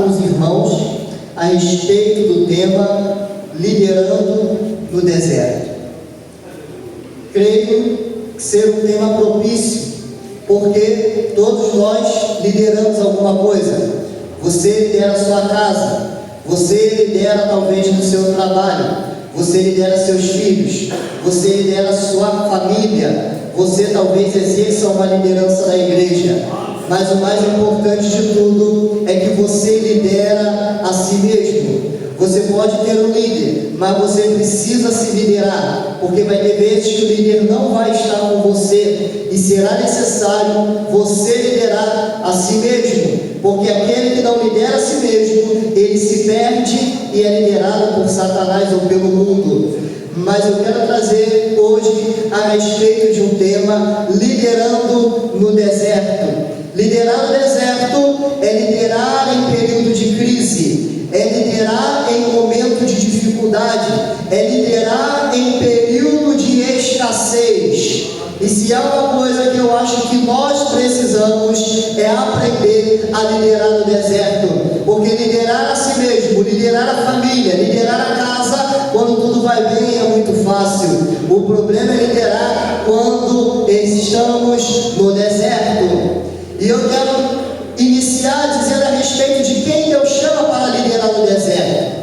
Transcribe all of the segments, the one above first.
com os irmãos a respeito do tema liderando no deserto. Creio que ser um tema propício, porque todos nós lideramos alguma coisa. Você lidera a sua casa, você lidera talvez no seu trabalho, você lidera seus filhos, você lidera a sua família, você talvez exerça uma liderança na igreja. Mas o mais importante de tudo é que você lidera a si mesmo. Você pode ter um líder, mas você precisa se liderar, porque vai ter vezes que o líder não vai estar com você e será necessário você liderar a si mesmo, porque aquele que não lidera a si mesmo, ele se perde e é liderado por Satanás ou pelo mundo. Mas eu quero trazer hoje a respeito de um tema: liderando no deserto. Liderar no deserto é liderar em período de crise, é liderar em momento de dificuldade, é liderar em período de escassez. E se há uma coisa que eu acho que nós precisamos, é aprender a liderar no deserto, porque liderar a si mesmo, liderar a família, liderar a casa, quando tudo vai bem, é muito fácil. O problema é liderar quando estamos no deserto. E eu quero iniciar dizendo a respeito de quem Deus chama para liderar no deserto.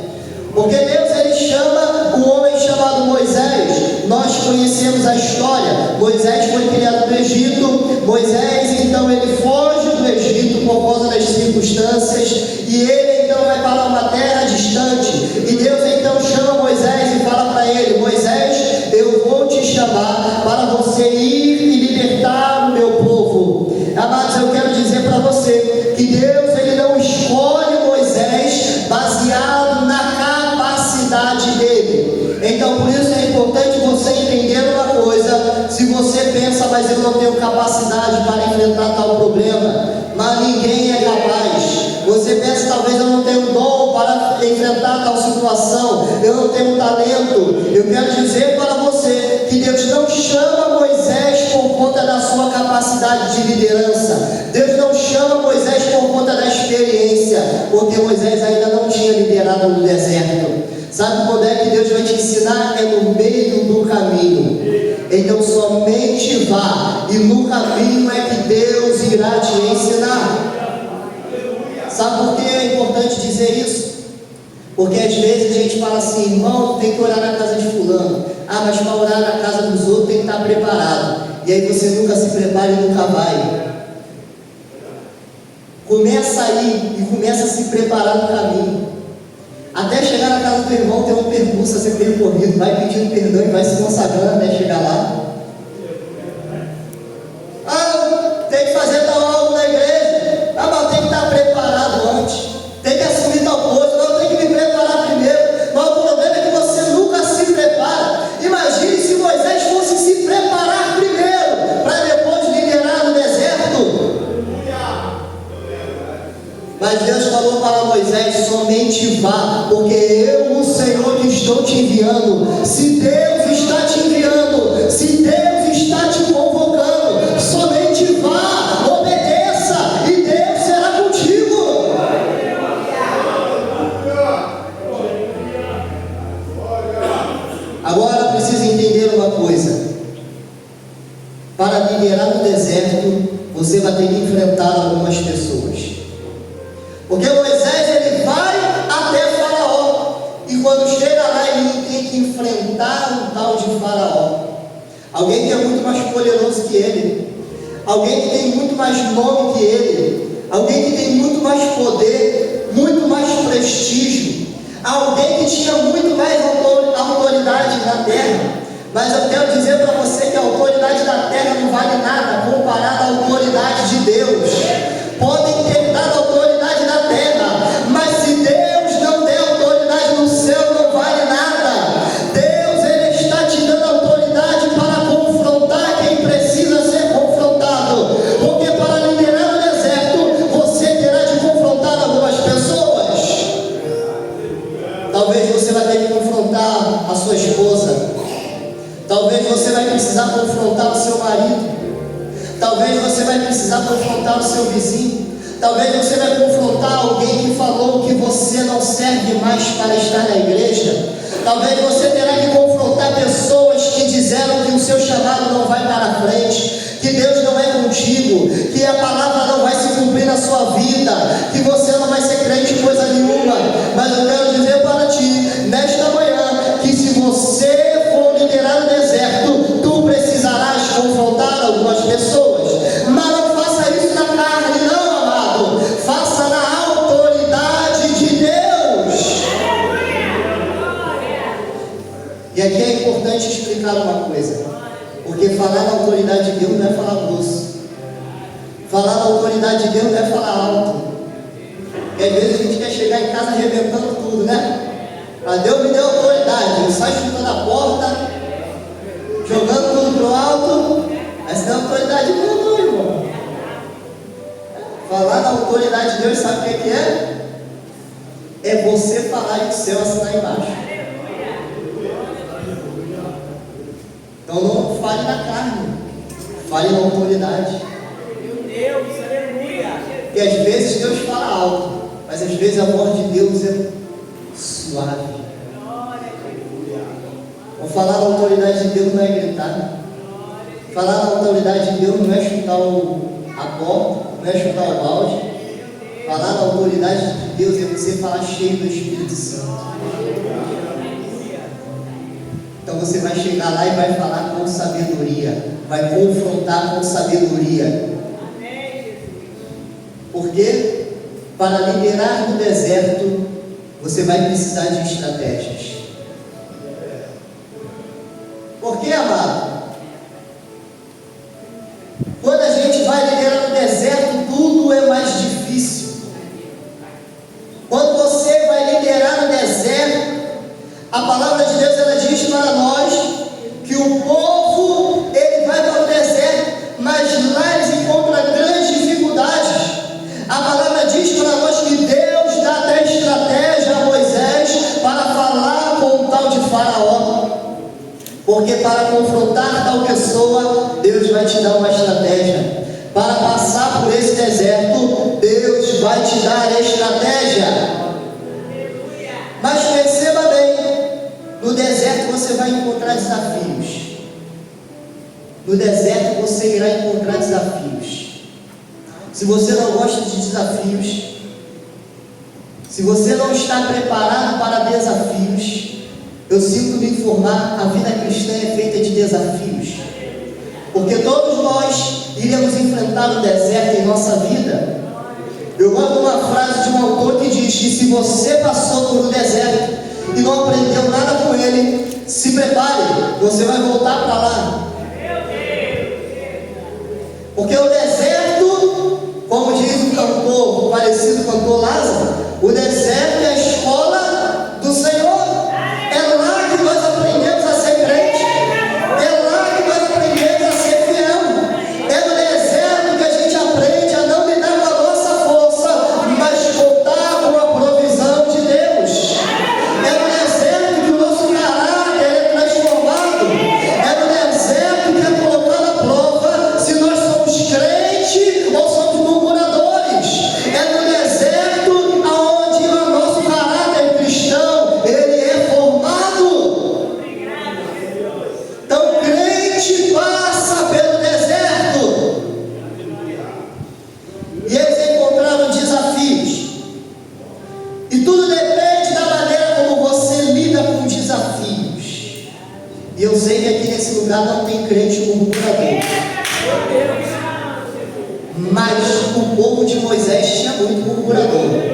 Porque Deus, ele chama um homem chamado Moisés. Nós conhecemos a história. Moisés foi criado no Egito. Moisés, então, ele foge do Egito por causa das circunstâncias. E ele, então, vai para uma terra distante. E Deus, então, chama Moisés e fala para ele: Moisés, eu vou te chamar para você ir e libertar o meu povo. Amados, eu quero dizer para você que Deus, ele não escolhe Moisés baseado na capacidade dele. Então, por isso é importante você entender uma coisa. Se você pensa, mas eu não tenho capacidade para enfrentar tal problema, mas ninguém é capaz. Você pensa, talvez eu não tenho dom para enfrentar tal situação, eu não tenho talento. Eu quero dizer para você que Deus não chama Moisés por conta da sua capacidade de liderança. Deus não chama Moisés por conta da experiência, porque Moisés ainda não tinha liderado no deserto. Sabe quando é que Deus vai te ensinar? É no meio do caminho. Então somente vá, e no caminho é que Deus irá te ensinar. Sabe por que é importante dizer isso? Porque às vezes a gente fala assim: irmão, tem que orar na casa de fulano. Ah, mas para orar na casa dos outros tem que estar preparado. E aí você nunca se prepara e nunca vai. Começa aí e começa a se preparar no caminho. Até chegar na casa do irmão tem um percurso a ser percorrido. Vai pedindo perdão e vai se consagrando até chegar lá. Ah, tem que fazer tal algo na igreja. Ah, mas tem que estar preparado antes. Tem que assumir tal coisa. Não, tem que me preparar primeiro. Mas o problema é que você nunca se prepara. Imagine se Moisés fosse se preparar primeiro, para depois liderar no deserto. Mas Deus falou para Moisés: somente vá, porque eu, o Senhor, que estou te enviando. Se Deus está te enviando, se Deus está te convocando, somente vá, obedeça, e Deus será contigo. Agora precisa entender uma coisa: para liderar no deserto, você vai ter que enfrentar algumas pessoas. Porque Moisés, ele vai até Faraó, e quando chega lá, ele tem que enfrentar um tal de Faraó. Alguém que é muito mais poderoso que ele, alguém que tem muito mais nome que ele, alguém que tem muito mais poder, muito mais prestígio, alguém que tinha muito mais autoridade na terra. Mas eu quero dizer para você que a autoridade da terra não vale nada comparada à autoridade de Deus. Podem ter dado autoridade na terra, mas se Deus não der autoridade no céu, não vale nada. Deus, ele está te dando autoridade para confrontar quem precisa ser confrontado, porque para liderar no deserto, você terá de confrontar algumas pessoas. Talvez você vai ter que confrontar a sua esposa, talvez você vai precisar confrontar o seu marido, talvez você vai precisar confrontar o seu vizinho, talvez você vai confrontar alguém que falou serve mais para estar na igreja. Talvez você terá que confrontar pessoas que disseram que o seu chamado não vai para frente, que Deus não é contigo, que a palavra não vai se cumprir na sua vida, que você não vai ser crente coisa nenhuma. Mas eu quero dizer para ti, nesta manhã, que se você for liderar no deserto, tu precisarás confrontar algumas pessoas. Mas não faça isso na carne, não, amado. Faça na autoridade de Deus. E aqui é importante explicar uma coisa, porque falar na autoridade de Deus não é falar grosso. Falar na autoridade de Deus não é falar alto. E às vezes a gente quer chegar em casa arrebentando tudo, né? Mas Deus me deu autoridade, eu saio chutando a porta, jogando tudo pro alto. Essa não é autoridade de Deus, não, irmão. Falar na autoridade de Deus, sabe o que é? É você falar e o céu assinar embaixo. Então não fale na carne, fale na autoridade. Meu Deus, aleluia. E às vezes Deus fala alto, mas às vezes a voz de Deus é suave. Ou falar na autoridade de Deus não é gritar. Falar na autoridade de Deus não é chutar a porta, não é chutar o balde. Falar na autoridade de Deus é você falar cheio do Espírito Santo. Então você vai chegar lá e vai falar com sabedoria, vai confrontar com sabedoria. Porque para liderar no deserto, você vai precisar de estratégias. Por que, amado? Quando a gente vai liderar no deserto, tudo é mais difícil. Quando você vai liderar no deserto, a palavra de Deus ela diz para nós que o povo ele vai para o deserto, mas lá eles encontram grandes dificuldades. A palavra diz para nós que Deus dá até estratégia a Moisés para falar com o tal de Faraó. Porque para confrontar tal pessoa, Deus vai te dar uma estratégia. Para passar por esse deserto, Deus vai te dar a estratégia. Mas perceba bem, no deserto você vai encontrar desafios. No deserto você irá encontrar desafios. Se você não gosta de desafios, se você não está preparado para desafios, eu sinto me informar, a vida cristã é feita de desafios. Porque todos nós iremos enfrentar o deserto em nossa vida. Eu gosto de uma frase de um autor que diz que se você passou por um deserto e não aprendeu nada com ele, se prepare, você vai voltar para lá. Porque o deserto, como diz um cantor, parecido com o cantor Lázaro, o deserto é a escola do Senhor. É lá que nós aprendemos a ser crente. É lá que nós aprendemos a ser fiel. É no deserto que a gente aprende a não lidar com a nossa força, mas contar com a provisão de Deus. É no deserto que o nosso caráter é transformado. É no deserto que é colocado à prova se nós somos crentes ou somos murmuradores. É no deserto onde o nosso caráter cristão ele é formado. Então crente passa pelo deserto. E eles encontraram desafios. E tudo depende da maneira como você lida com desafios. E eu sei que aqui nesse lugar não tem crente murmurador. Mas o povo de Moisés tinha muito murmurador.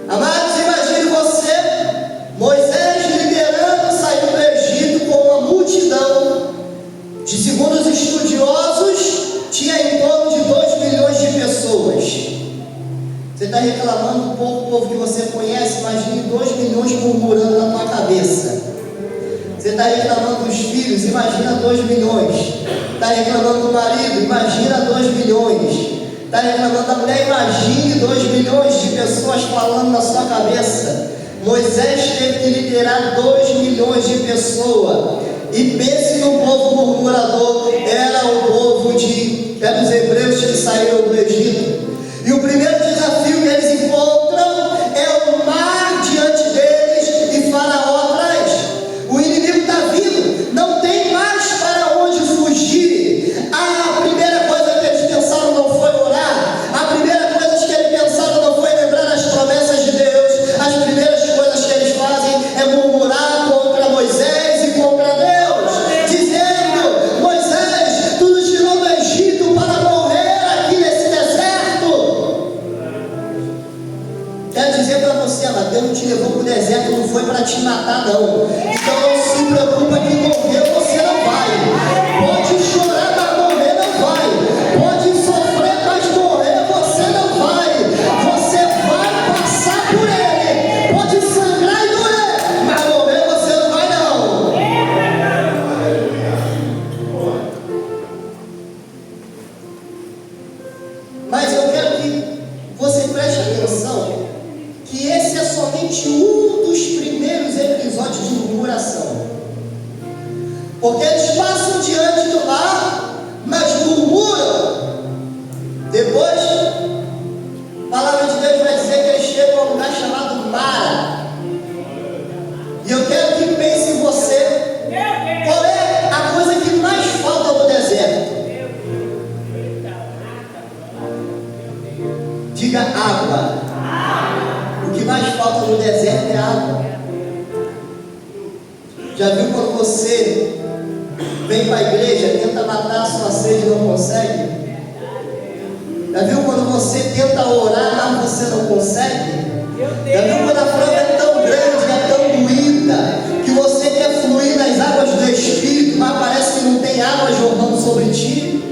Amados, imagine você, Moisés liderando, saindo do Egito com uma multidão de, segundo os estudiosos, tinha em torno de 2 milhões de pessoas. Você está reclamando do povo que você conhece, imagine 2 milhões murmurando na tua cabeça. Você está reclamando dos filhos, imagina 2 milhões. Está reclamando do marido, imagina 2 milhões. Está reclamando da mulher, imagine 2 milhões de pessoas falando na sua cabeça. Moisés teve que liderar 2 milhões de pessoas. E pense no povo murmurador, era o povo era os hebreus que saíram do Egito. E o primeiro desafio que eles encontram dizer para você, mas Deus não te levou para o deserto, não foi para te matar, não. Então não se preocupa que morrer você não vai. Pode chorar, mas morrer não vai. Pode sofrer, mas morrer você não vai. Você vai passar por ele. Pode sangrar e doer, mas morrer você não vai, não. Mas eu quero que você preste atenção que esse é somente um dos primeiros episódios de murmuração. Porque eles passam diante do mar, mas murmuram. Depois, a palavra de Deus vai dizer que eles chegam a um lugar chamado Mara. E eu quero que pense em você, qual é a coisa que mais falta no deserto? Diga água. O que mais falta no deserto é água. Já viu quando você vem para a igreja, tenta matar a sua sede e não consegue? Já viu quando você tenta orar, mas você não consegue? Já viu quando a prova é tão grande, é tão doída, que você quer fluir nas águas do Espírito, mas parece que não tem água jorrando sobre ti?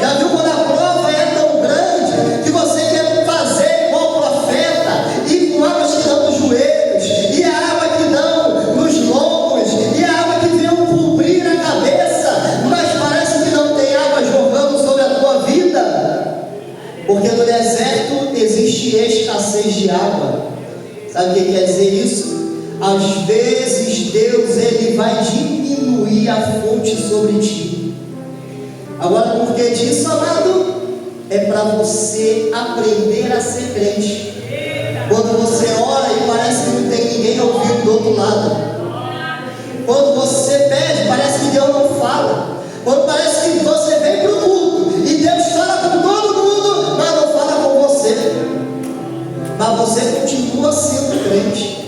Já viu quando a prova é tão grande, que você quer fazer igual o profeta, e com águas que dão nos joelhos, e a água que dão nos lombos, e a água que vem cobrir a cabeça, mas parece que não tem água jorrando sobre a tua vida? Porque no deserto existe escassez de água. Sabe o que quer dizer isso? Às vezes Deus ele vai diminuir a fonte sobre ti. Agora, por que disso, amado? É para você aprender a ser crente. Quando você ora e parece que não tem ninguém ouvindo do outro lado. Quando você pede, parece que Deus não fala. Quando parece que você vem para o culto e Deus fala com todo mundo, mas não fala com você. Mas você continua sendo crente.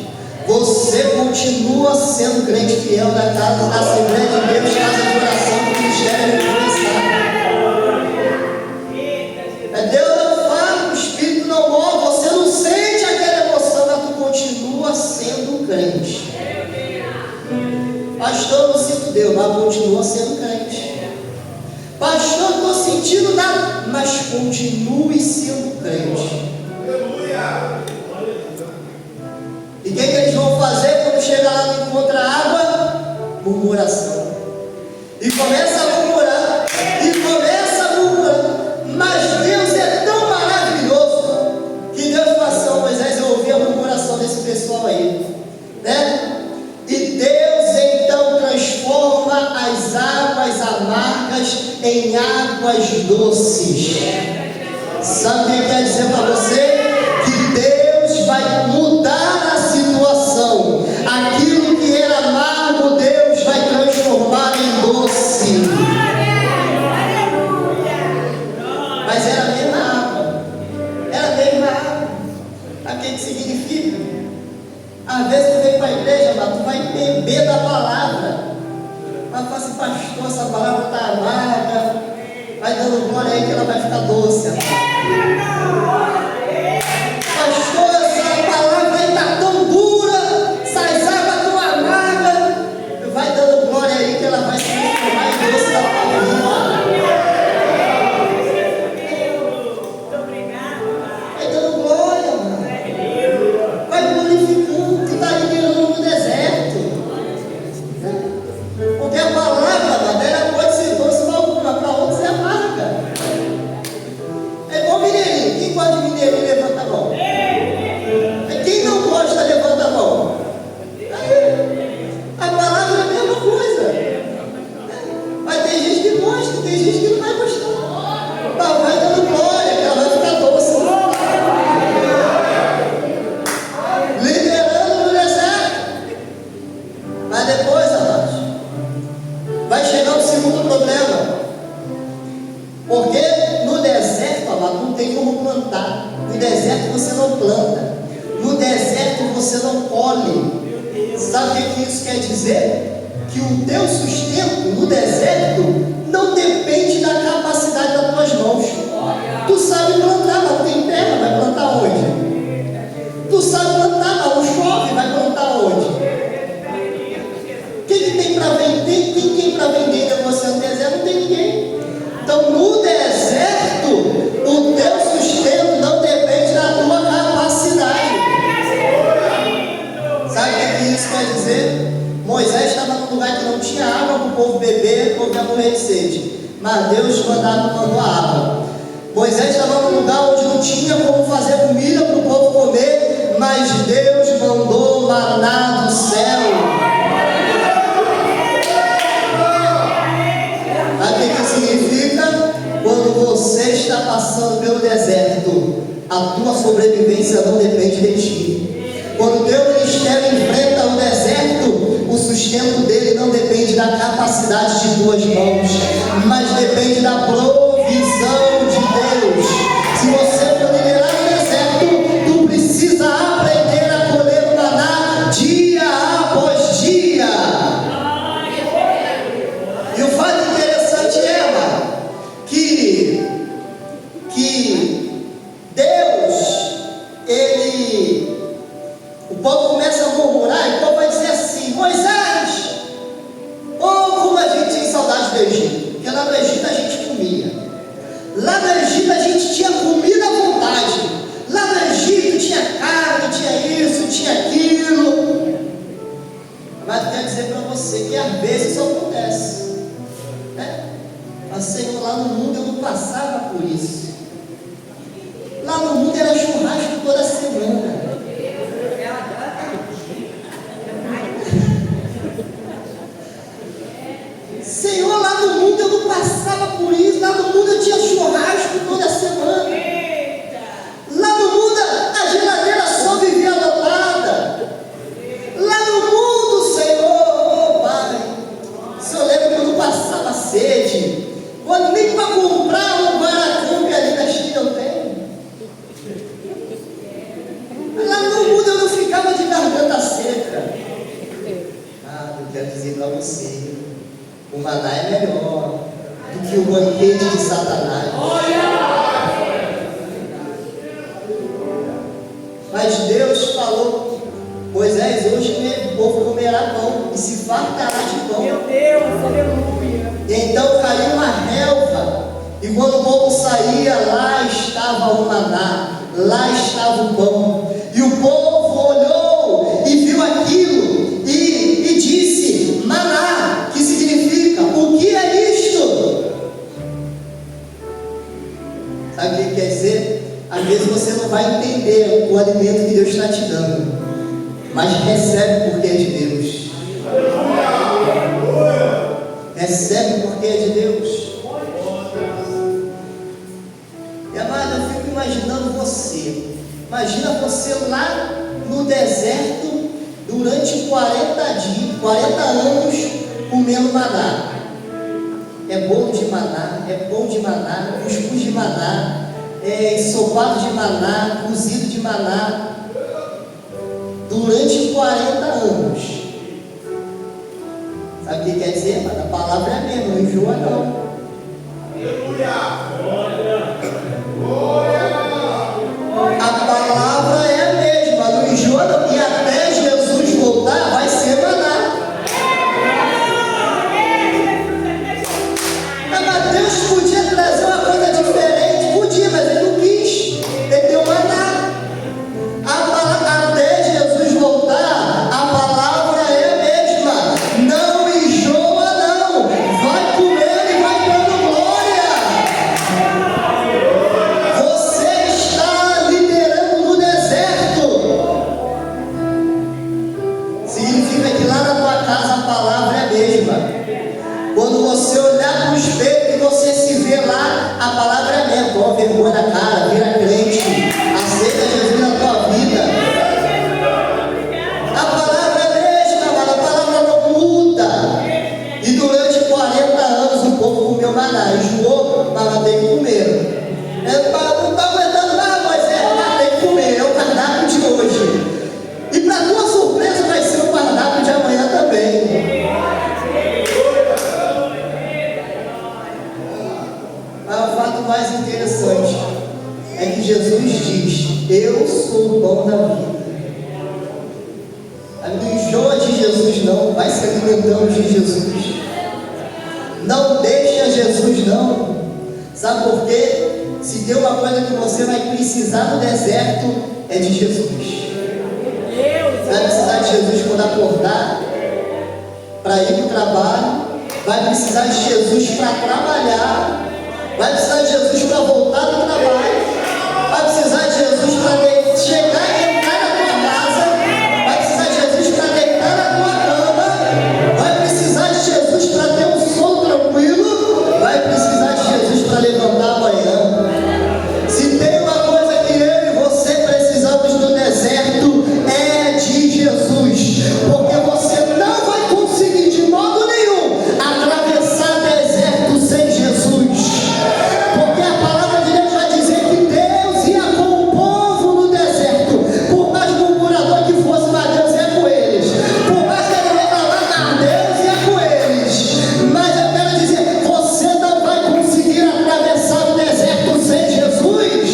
Você continua sendo crente fiel da casa da Assembleia de Deus, casa de oração, do ministério recomeçado. Deus não fala, o Espírito não move, você não sente aquela emoção, mas tu continua sendo crente. Pastor, eu não sinto Deus, mas continua sendo crente. Pastor, não estou sentindo nada, mas continue sendo crente. E o que eles vão fazer quando chega lá e encontra água? Murmuração. E começa a murmurar. E começa a murmurar. Mas Deus é tão maravilhoso que Deus falou assim: Moisés, eu ouvi a murmuração desse pessoal aí, né? E Deus então transforma as águas amargas em águas doces. Sabe o que quer dizer para você? Que Deus vai mudar a situação. Aquilo que era amargo, Deus vai transformar em doce. Mas era a mesma água. Era a mesma água. Sabe o que significa? Às vezes tu vem para a igreja, mas tu vai beber da palavra. Mas fala assim: pastor, essa palavra está amarga. Vai dando glória aí que ela vai ficar doce. Pastor, essa palavra está tão dura, essas águas tão amargas. Vai dando glória aí que ela vai se transformar em doce da palavra. Vai dando glória, mano. Vai glorificando o que está liberando no deserto. Porque a palavra, mano, ela pode ser doce para alguma, para outros é amarga. É igual mineirinho. Quem gosta de mineirinho, levanta a mão. Quem não gosta, levanta a mão. A palavra é a mesma coisa. Mas tem gente que gosta, tem gente que não vai gostar. Mas vai dando glória, que ela vai ficar doce. Liberando no deserto. Mas depois, amados, vai chegar o segundo problema. Porque no deserto, amado, não tem como plantar. No deserto você não planta. No deserto você não colhe. Sabe o que isso quer dizer? Que o teu sustento no deserto não depende da capacidade das tuas mãos. Tu sabe plantar, mas não tem terra, vai plantar onde? Tu sabe o povo ia morrer de sede. Mas Deus mandou a água. Moisés estava num lugar onde não tinha como fazer comida para o povo comer, mas Deus mandou maná do céu. Sabe o que significa? Quando você está passando pelo deserto, a tua sobrevivência não depende de ti. Quando o teu ministério enfrenta o deserto, o sustento dele não depende da capacidade de tuas mãos, mas depende da provisão de Deus. Se você for liderar no deserto, tu precisa aprender a colher o maná dia após dia. E o fato interessante é, mano, que Deus, o povo começa a murmurar, e o povo vai dizer assim: Moisés, como a gente tem saudade do Egito, porque lá no Egito a gente comia, lá no Egito a gente tinha comida à vontade, lá no Egito tinha carne, tinha isso, tinha aquilo. Mas eu quero dizer para você que às vezes isso acontece, né? Mas Senhor, lá no mundo eu não passava por isso. Lá no mundo era churrasco toda semana. Senhor, lá no mundo eu não passava por isso. Lá no mundo eu tinha churrasco toda semana. Lá no mundo a geladeira só vivia lotada. Lá no mundo, Senhor, Pai, o Senhor lembra que eu não passava sede, quando nem para comprar um Guaracamp ali na China eu tenho. Lá no mundo eu não ficava de garganta seca. Eu quero dizer para você, o maná é melhor do que o banquete de Satanás. Mas Deus falou: Moisés, hoje o povo comerá pão e se fartará de pão. Meu Deus, aleluia. Então caiu uma relva, e quando o povo saía, lá estava o maná, lá estava o pão. E o povo olhou e viu aquilo e disse: maná, que significa? O que é isto? Sabe o que quer dizer? Às vezes você não vai entender o alimento que Deus está te dando, mas recebe porque é de Deus. Recebe porque é de Deus. E amado, eu fico imaginando você. Imagina você lá no deserto durante 40 anos comendo maná. É bolo de maná, é pão de maná, cuscuz de maná, é ensopado de maná, cozido de maná, durante 40 anos. Sabe o que quer dizer? Mas a palavra é a mesma, não enjoa não. A palavra é a mesma, não enjoa não. E até Jesus voltar vai ser maná. Mas Deus podia trazer uma coisa diferente, podia, mas ele não quis. Ele deu maná. Até Jesus voltar, a palavra é a mesma. Não enjoa não. Vai comendo e vai dando glória. Você está liderando no deserto. Significa que lá na tua casa a palavra é a mesma. Quando você olhar para o espelho e você se vê lá, a palavra é a mesma. Toma vergonha na cara, vira crente, aceita Jesus na tua vida. A palavra é a mesma, mas a palavra não muda. E durante 40 anos o povo comeu maná, enjoou, mas tem que comer. Não está aguentando nada, mas tem que comer, é o cardápio de hoje. E para tua surpresa vai ser o cardápio de amanhã também. Mas o fato mais interessante é que Jesus diz: eu sou o pão da vida. Não enjoa de Jesus não, vai se alimentando de Jesus. Não deixa Jesus não. Sabe por quê? Se tem uma coisa que você vai precisar no deserto, é de Jesus. Vai precisar de Jesus quando acordar, para ir para o trabalho, vai precisar de Jesus para trabalhar, vai precisar de Jesus para voltar do trabalho, vai precisar de Jesus para chegar e entrar na tua casa, vai precisar de Jesus para deitar na tua cama, vai precisar de Jesus para ter um sono tranquilo, vai precisar de Jesus para levantar amanhã. Se tem uma coisa que eu e você precisamos no deserto, é de Jesus, porque você não vai conseguir de modo nenhum atravessar deserto sem Jesus, porque a palavra de Deus vai dizer que Deus ia com o povo no deserto. Por mais murmurador que fosse, mas Deus ia com eles. Por mais que ele reclamar, Deus ia com eles. Mas eu quero dizer, você não vai conseguir atravessar o deserto sem Jesus.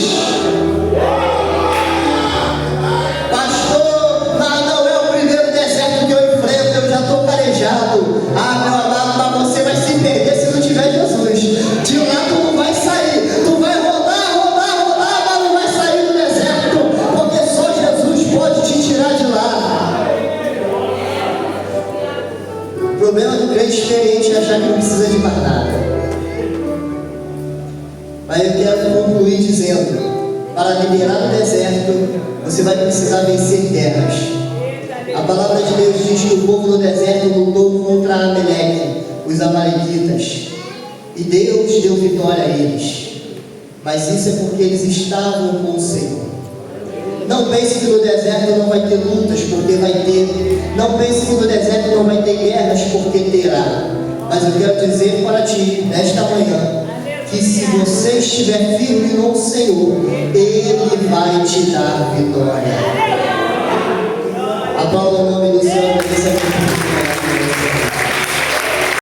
Pastor, mas não é o primeiro deserto que eu enfrento, eu já estou calejado. Ah, meu amado, mas você vai se perder se não tiver Jesus. De lá tu não vai sair, tu vai rodar, mas não vai sair do deserto, porque só Jesus pode te tirar de lá. O problema do crente experiente é achar que não precisa de mais nada. Mas eu quero concluir dizendo, para liderar o deserto, você vai precisar vencer guerras. A palavra de Deus diz que o povo no deserto lutou contra Amaleque, os amalequitas, e Deus deu vitória a eles. Mas isso é porque eles estavam com o Senhor. Não pense que no deserto não vai ter lutas, porque vai ter. Não pense que no deserto não vai ter guerras, porque terá. Mas eu quero dizer para ti, nesta manhã, que se você estiver firme no Senhor, Ele vai te dar vitória. Aplauda o nome do Senhor.